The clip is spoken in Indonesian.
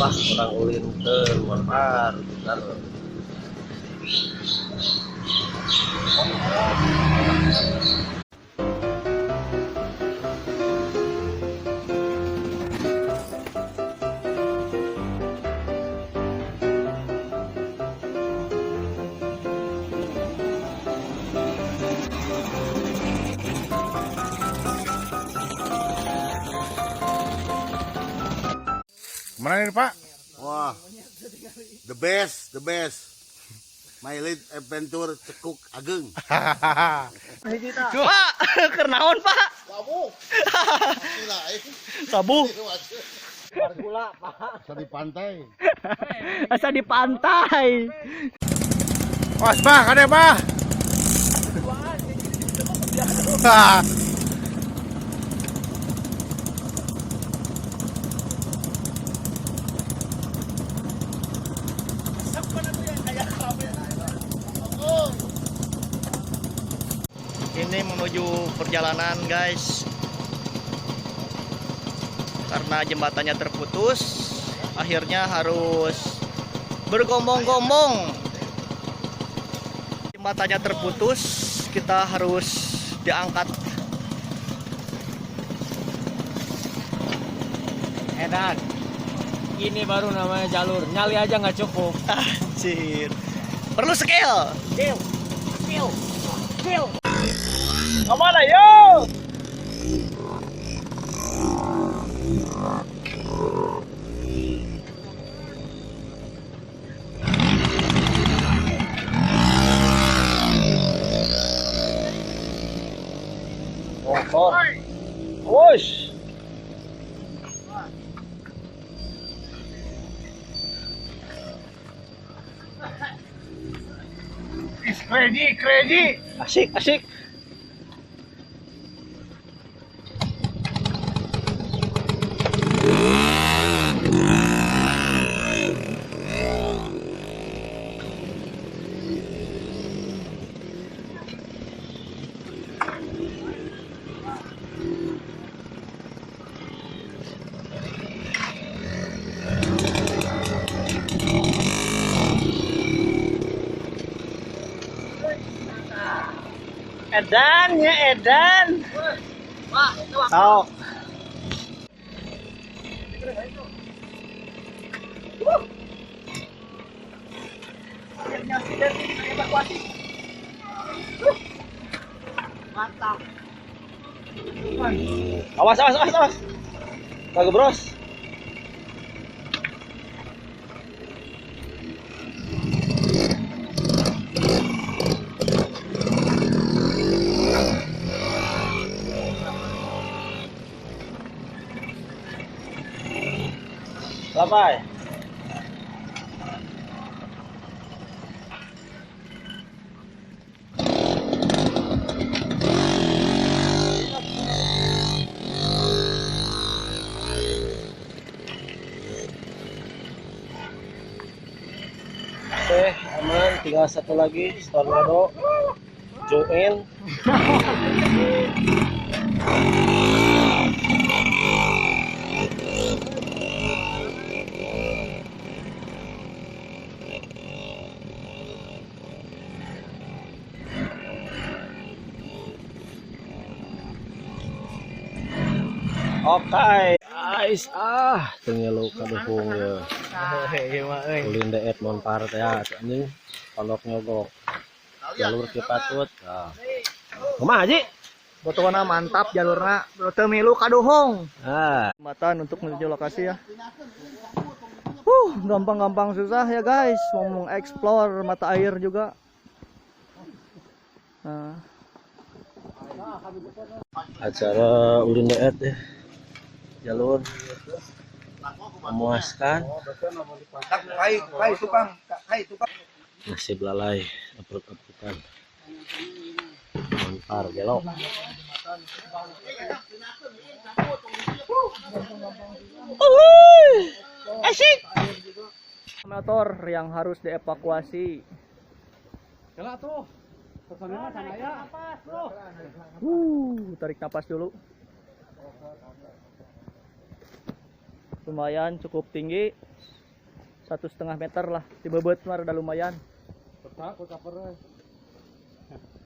apa kurang ulin ke montar bentar. Mana ini Pak? Wah, the best. My lead adventure Cekuk Ageng. Pak, kernaon Pak? Sabu. Gula, Pak. Asa di pantai. Asa di pantai. Was Pak, ada Pak? Ini menuju perjalanan guys, karena jembatannya terputus, akhirnya harus bergombong-gombong. Jembatannya terputus, kita harus diangkat. Edan, ini baru namanya jalur, nyali aja nggak cukup. Anjir, perlu skill. Kemana yo? Wush. Crazy. Asik. Edan. Tahu. Mantap. Awas. Kagak bros. Lapai. Oke, aman. Tinggal satu lagi, tornado. Join. Oke, guys, tengelo kaduhung ya. Ulin deet monpar teh anjing pondok nyogok. Jalur ke patut. Kumaha Haji? Fotonya mantap jalurnya. Teu milu kaduhung. Jembatan untuk menuju lokasi ya. Gampang-gampang susah ya guys. Mau mengeksplor mata air juga. Nah. Acara ulin deet ya. Jalur memuaskan. Nasib lalai apruk-aprukan. Montar gelok. Asik. Motor yang harus dievakuasi. Kela tuh. Tarik napas dulu. Lumayan cukup tinggi. 1,5 meter lah di bebet mah udah lumayan. Petak, kapernya.